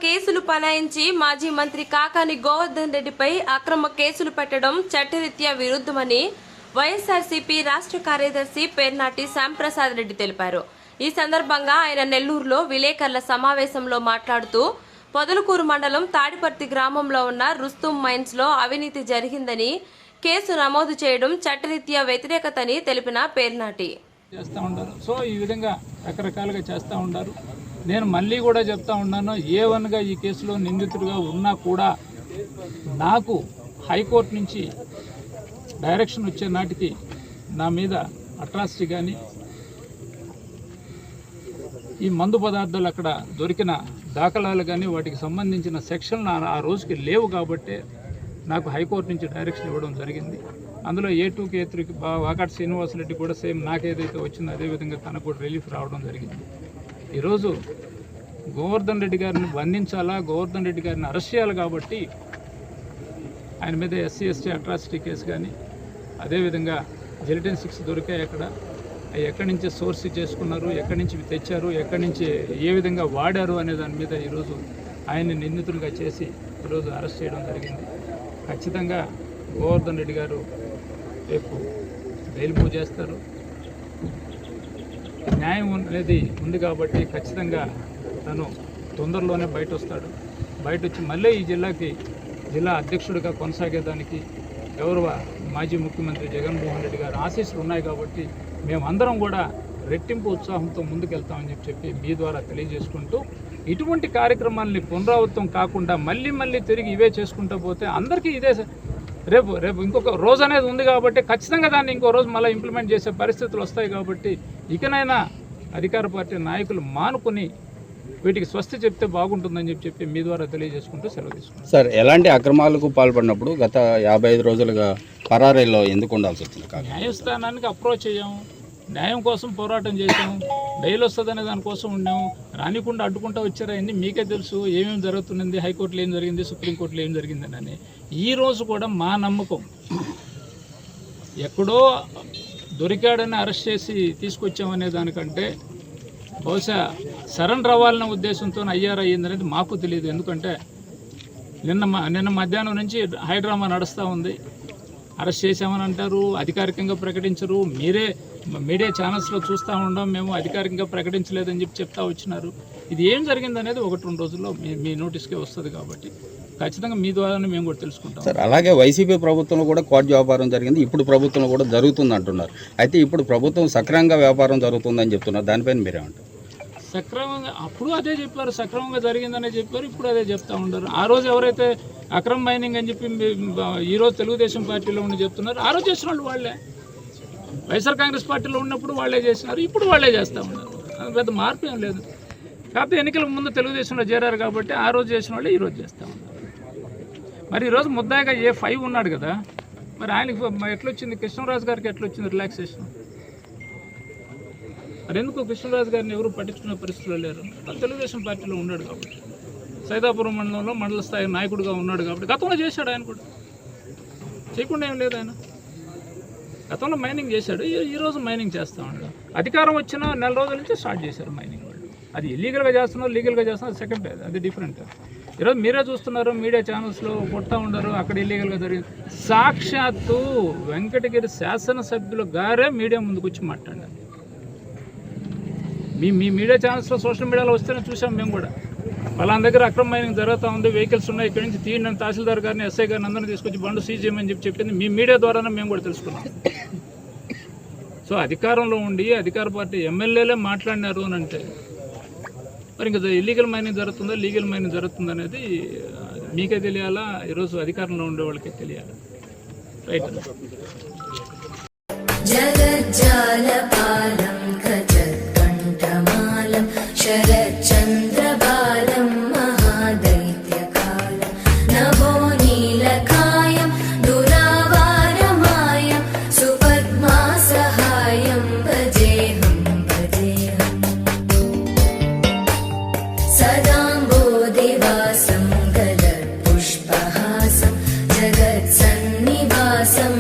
కేసులు పనాయించి మాజీ మంత్రి కాకాని గోవర్ధన్ రెడ్డిపై అక్రమ కేసులు పెట్టడం చట్టరీత్యా విరుద్ధమని వైఎస్ఆర్సీపీ రాష్ట్ర కార్యదర్శి పేర్నాటి శ్యాంప్రసాద్ రెడ్డి తెలిపారు. ఈ సందర్భంగా ఆయన నెల్లూరులో విలేకరుల సమావేశంలో మాట్లాడుతూ పొదలకూరు మండలం తాడిపర్తి గ్రామంలో ఉన్న రుస్తుం మైన్స్ లో అవినీతి జరిగిందని కేసు నమోదు చేయడం చట్టరీత్యా వ్యతిరేకతని తెలిపిన పేర్నాటి చేస్తూ ఉంటారు. సో ఈ విధంగా రకరకాలుగా చేస్తూ ఉంటారు. నేను మళ్ళీ కూడా చెప్తా ఉన్నాను, A1గా ఈ కేసులో నిందితుడిగా ఉన్నా కూడా నాకు హైకోర్టు నుంచి డైరెక్షన్ వచ్చే నాటికి నా మీద అట్రాసిటీ కానీ ఈ మందు పదార్థాలు అక్కడ దొరికిన దాఖలాలు కానీ వాటికి సంబంధించిన సెక్షన్లు ఆ రోజుకి లేవు కాబట్టి నాకు హైకోర్టు నుంచి డైరెక్షన్ ఇవ్వడం జరిగింది. అందులో A2కి A3కి వాకాటి శ్రీనివాసరెడ్డి కూడా సేమ్ నాకేదైతే వచ్చిందో అదేవిధంగా తనకు కూడా రిలీఫ్ రావడం జరిగింది. ఈరోజు గోవర్ధన్ రెడ్డి గారిని బంధించాలా, గోవర్ధన్ రెడ్డి గారిని అరెస్ట్ చేయాలి కాబట్టి ఆయన మీద SC/ST అట్రాసిటీ కేసు కానీ అదేవిధంగా జెలిటిన్ 6 దొరికాయి. అక్కడ ఎక్కడి నుంచి సోర్స్ చేసుకున్నారు, ఎక్కడి నుంచి తెచ్చారు, ఎక్కడి నుంచి ఏ విధంగా వాడారు అనే దాని మీద ఈరోజు ఆయన్ని నిందితులుగా చేసి ఈరోజు అరెస్ట్ చేయడం జరిగింది. ఖచ్చితంగా గోవర్ధన్ రెడ్డి గారు రేపు బెయిల్ మూవ్ చేస్తారు. న్యాయం అనేది ఉంది కాబట్టి ఖచ్చితంగా తను తొందరలోనే బయట వస్తాడు. బయట వచ్చి మళ్ళీ ఈ జిల్లాకి జిల్లా అధ్యక్షుడిగా కొనసాగేదానికి గౌరవ మాజీ ముఖ్యమంత్రి జగన్మోహన్ రెడ్డి గారు ఆశీస్సులు ఉన్నాయి కాబట్టి మేమందరం కూడా రెట్టింపు ఉత్సాహంతో ముందుకెళ్తామని చెప్పి మీ ద్వారా తెలియజేసుకుంటూ ఇటువంటి కార్యక్రమాలని పునరావృతం కాకుండా మళ్ళీ తిరిగి ఇవే చేసుకుంటూ పోతే అందరికీ ఇదే రేపు ఇంకొక రోజు అనేది ఉంది కాబట్టి ఖచ్చితంగా దాన్ని ఇంకో రోజు మళ్ళీ ఇంప్లిమెంట్ చేసే పరిస్థితులు వస్తాయి కాబట్టి ఇకనైనా అధికార పార్టీ నాయకులు మానుకొని వీటికి స్వస్తి చెప్తే బాగుంటుందని చెప్పి మీ ద్వారా తెలియజేసుకుంటూ సెలవు తీసుకుంటాం. సార్, ఎలాంటి అక్రమాలకు పాల్పడినప్పుడు గత 55 రోజులుగా పరారీలో ఎందుకు ఉండాల్సి వచ్చింది? న్యాయస్థానానికి అప్రోచ్ అయ్యాము, న్యాయం కోసం పోరాటం చేసాము, బెయిల్ వస్తుందనే దానికోసం ఉన్నాము. రానికుండా అడ్డుకుంటూ వచ్చారని మీకే తెలుసు ఏమేమి జరుగుతున్నది, హైకోర్టులో ఏం జరిగింది, సుప్రీంకోర్టులో ఏం జరిగిందని. ఈరోజు కూడా మా నమ్మకం ఎక్కడో దొరికాడని అరెస్ట్ చేసి తీసుకొచ్చామనే దానికంటే బహుశా సరెండర్ అవ్వాలనే ఉద్దేశంతో అయ్యిందనేది మాకు తెలియదు. ఎందుకంటే నిన్న మధ్యాహ్నం నుంచి హైడ్రామా నడుస్తూ ఉంది. అరెస్ట్ చేశామని అంటారు, అధికారికంగా ప్రకటించరు. మీరే మీడియా ఛానల్స్లో చూస్తూ ఉండం, మేము అధికారికంగా ప్రకటించలేదని చెప్తా వచ్చినారు. ఇది ఏం జరిగిందనేది 1-2 రోజుల్లో మీ నోటీస్కే వస్తుంది కాబట్టి ఖచ్చితంగా మీ ద్వారానే మేము కూడా తెలుసుకుంటాం. సార్, అలాగే వైసీపీ ప్రభుత్వంలో కూడా కోర్టు వ్యాపారం జరిగింది, ఇప్పుడు ప్రభుత్వంలో కూడా జరుగుతుంది అంటున్నారు. అయితే ఇప్పుడు ప్రభుత్వం సక్రమంగా వ్యాపారం జరుగుతుందని చెప్తున్నారు, దానిపైన మీరేమంటారు? సక్రమంగా అప్పుడు అదే చెప్పారు, సక్రమంగా జరిగిందనే చెప్పారు, ఇప్పుడు అదే చెప్తా ఉండరు. ఆ రోజు ఎవరైతే అక్రమ మైనింగ్ అని చెప్పి ఈరోజు తెలుగుదేశం పార్టీలో ఉండి చెప్తున్నారు, ఆ రోజు చేసిన వాళ్ళు వాళ్ళే. వైఎస్ఆర్ కాంగ్రెస్ పార్టీలో ఉన్నప్పుడు వాళ్ళే చేసినారు, ఇప్పుడు వాళ్ళే చేస్తూ ఉన్నారు. పెద్ద మార్పు ఏం లేదు. కాకపోతే ఎన్నికల ముందు తెలుగుదేశంలో చేరారు కాబట్టి ఆ రోజు చేసిన వాళ్ళే ఈరోజు చేస్తూ ఉన్నారు. మరి ఈరోజు ముద్దాయిగా A5 ఉన్నాడు కదా, మరి ఆయనకి ఎట్లొచ్చింది, కృష్ణరాజు గారికి ఎట్లొచ్చింది రిలాక్సేషన్? మరి ఎందుకు కృష్ణరాజు గారిని ఎవరు పట్టించుకునే పరిస్థితుల్లో లేరు? తెలుగుదేశం పార్టీలో ఉన్నాడు కాబట్టి, సైదాపురం మండలంలో మండల స్థాయి నాయకుడిగా ఉన్నాడు కాబట్టి గతంలో చేశాడు. ఆయన కూడా చేయకుండా ఏం లేదు. ఆయన గతంలో మైనింగ్ చేశాడు, ఈరోజు మైనింగ్ చేస్తూ ఉన్నాడు. అధికారం వచ్చిన 4 రోజుల నుంచి స్టార్ట్ చేశారు మైనింగ్ వాళ్ళు. అది ఇల్లీగల్గా చేస్తున్నారు, లీగల్గా చేస్తున్నారు, సెకండ్ అది డిఫరెంట్. ఈరోజు మీరే చూస్తున్నారు, మీడియా ఛానల్స్లో కొడతా ఉండరు, అక్కడ ఇల్లీగల్గా జరిగింది. సాక్షాత్తు వెంకటగిరి శాసనసభ్యులు గారే మీడియా ముందుకు వచ్చి మాట్లాడారు. మీ మీడియా ఛానల్స్లో సోషల్ మీడియాలో వస్తేనే చూసాం మేము కూడా. వాళ్ళ దగ్గర అక్రమ మైనింగ్ జరుగుతూ ఉంది, వెహికల్స్ ఉన్నాయి, ఇక్కడి నుంచి తీయండి, తహసీల్దార్ గారిని SI గారిని అందరినీ తీసుకొచ్చి బండ్లు సీజ్ చేయమని చెప్పింది మీ మీడియా ద్వారానే మేము కూడా తెలుసుకున్నాం. సో అధికారంలో ఉండి అధికార పార్టీ ఎమ్మెల్యేలే మాట్లాడినారు అని అంటే మరి ఇంకా ఇల్లీగల్ మైనింగ్ జరుగుతుందా, లీగల్ మైనింగ్ జరుగుతుందా అనేది మీకే తెలియాలా, ఈరోజు అధికారంలో ఉండే వాళ్ళకే తెలియాలి. రైట్. शरच्चन्द्रबालं महादैत्यकालं नभो नीलकायं दुरावारमायं सुपद्मासहायं भजेऽहं सदाम्बोधिवासं गदत्पुष्पहासं जगत्सन्निवासं